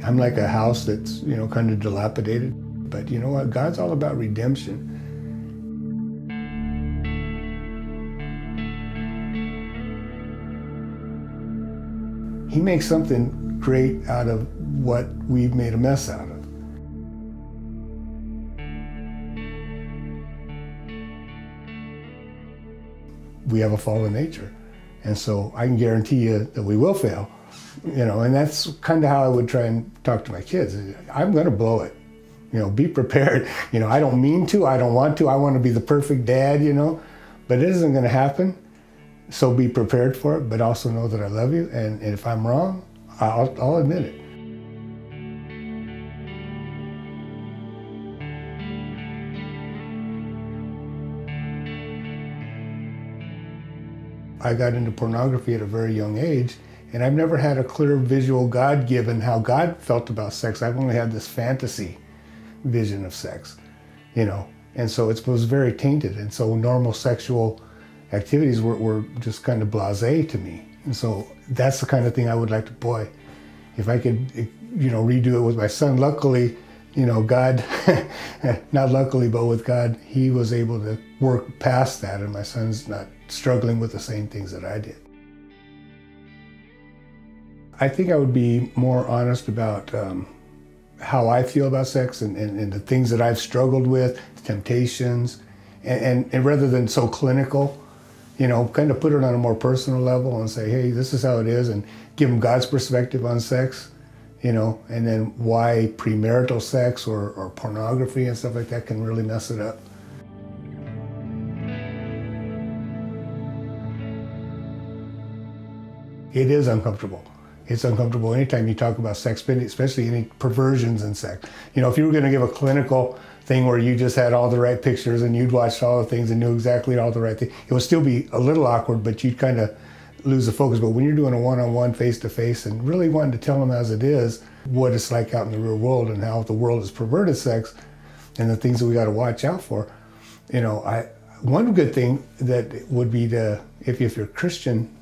I'm like a house that's, kind of dilapidated. But you know what? God's all about redemption. He makes something great out of what we've made a mess out of. We have a fallen nature. And so I can guarantee you that we will fail, and that's kind of how I would try and talk to my kids. I'm going to blow it, be prepared. I don't mean to, I don't want to, I want to be the perfect dad, but it isn't going to happen. So be prepared for it, but also know that I love you. And if I'm wrong, I'll admit it. I got into pornography at a very young age, and I've never had a clear visual God-given how God felt about sex. I've only had this fantasy vision of sex, and so it was very tainted. And so normal sexual activities were just kind of blasé to me. And so that's the kind of thing I would like to, boy, if I could, redo it with my son. Luckily, God, not luckily, but with God, he was able to work past that, and my son's not struggling with the same things that I did. I think I would be more honest about how I feel about sex and the things that I've struggled with, the temptations, and rather than so clinical, kind of put it on a more personal level and say, hey, this is how it is, and give them God's perspective on sex, and then why premarital sex or pornography and stuff like that can really mess it up. It is uncomfortable. It's uncomfortable anytime you talk about sex, especially any perversions in sex. If you were going to give a clinical thing where you just had all the right pictures and you'd watched all the things and knew exactly all the right things, it would still be a little awkward, but you'd kind of lose the focus. But when you're doing a one-on-one, face-to-face, and really wanting to tell them as it is, what it's like out in the real world and how the world has perverted sex and the things that we got to watch out for, one good thing that would be to, if you're Christian,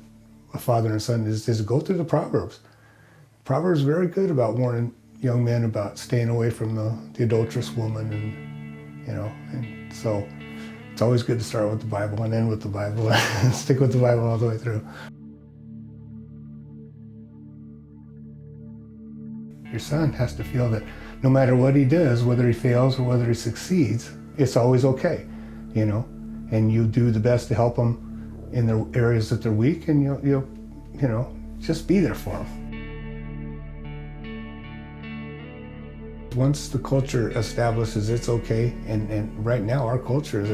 a father and son, is go through the Proverbs. Proverbs is very good about warning young men about staying away from the adulterous woman, and so it's always good to start with the Bible and end with the Bible and stick with the Bible all the way through. Your son has to feel that no matter what he does, whether he fails or whether he succeeds, it's always okay, and you do the best to help them in the areas that they're weak, and you'll just be there for them. Once the culture establishes it's okay, and right now our culture is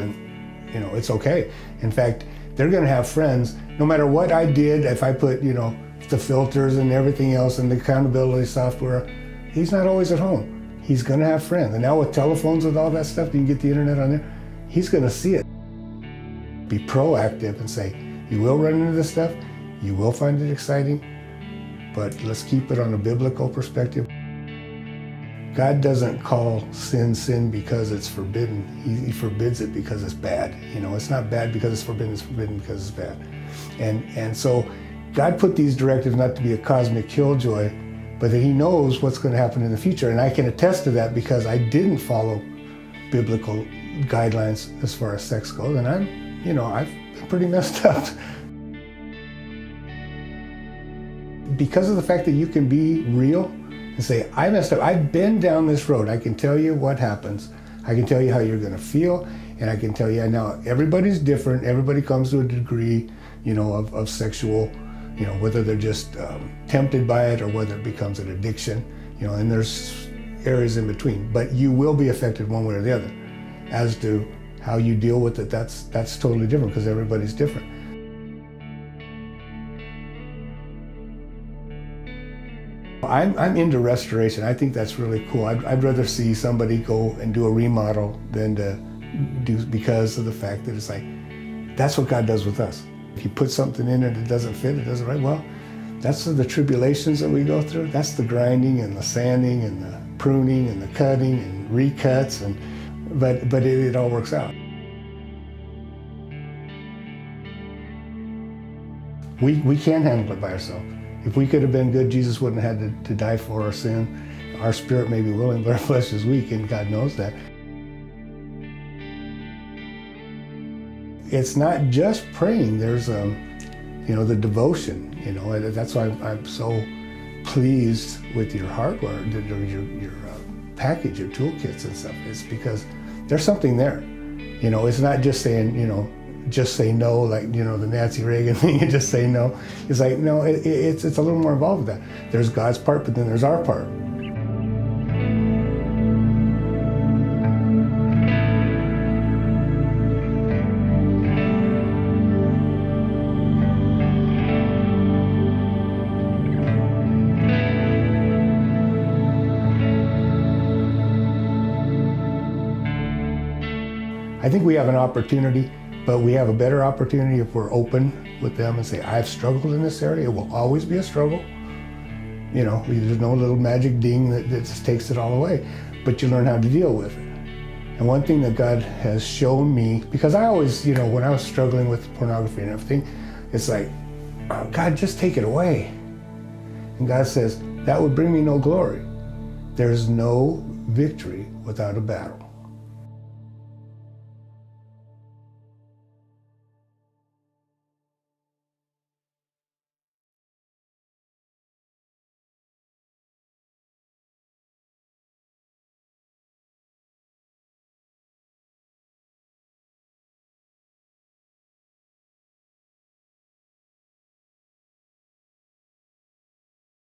it's okay. In fact, they're going to have friends no matter what I did. If I put the filters and everything else and the accountability software, he's not always at home. He's going to have friends, and now with telephones, with all that stuff, you can get the internet on there. He's going to see it. Be proactive and say, you will run into this stuff, you will find it exciting, but let's keep it on a biblical perspective. God doesn't call sin because it's forbidden. He forbids it because it's bad. It's not bad because it's forbidden because it's bad. And so God put these directives not to be a cosmic killjoy, but that he knows what's going to happen in the future. And I can attest to that because I didn't follow biblical guidelines as far as sex goes, and I've been pretty messed up. Because of the fact that you can be real and say, I messed up, I've been down this road, I can tell you what happens. I can tell you how you're going to feel, and I can tell you, now everybody's different, everybody comes to a degree, of sexual, whether they're just tempted by it or whether it becomes an addiction, and there's areas in between. But you will be affected one way or the other. As to how you deal with it, that's totally different because everybody's different. I'm into restoration. I think that's really cool. I'd rather see somebody go and do a remodel than to do, because of the fact that it's like, that's what God does with us. If you put something in it that doesn't fit, it doesn't right, well, that's the tribulations that we go through. That's the grinding and the sanding and the pruning and the cutting and recuts, but it all works out. We can handle it by ourselves. If we could have been good, Jesus wouldn't have had to die for our sin. our spirit may be willing, but our flesh is weak, and God knows that. It's not just praying. There's, the devotion. That's why I'm so pleased with your hardware, your package, your toolkits and stuff. It's because there's something there. It's not just saying, just say no, like, the Nancy Reagan thing, you just say no. It's like, no, it's a little more involved with that. There's God's part, but then there's our part. I think we have an opportunity, but we have a better opportunity if we're open with them and say, I've struggled in this area. It will always be a struggle. There's no little magic ding that just takes it all away, but you learn how to deal with it. And one thing that God has shown me, because I always, when I was struggling with pornography and everything, it's like, oh, God, just take it away. And God says, that would bring me no glory. There's no victory without a battle.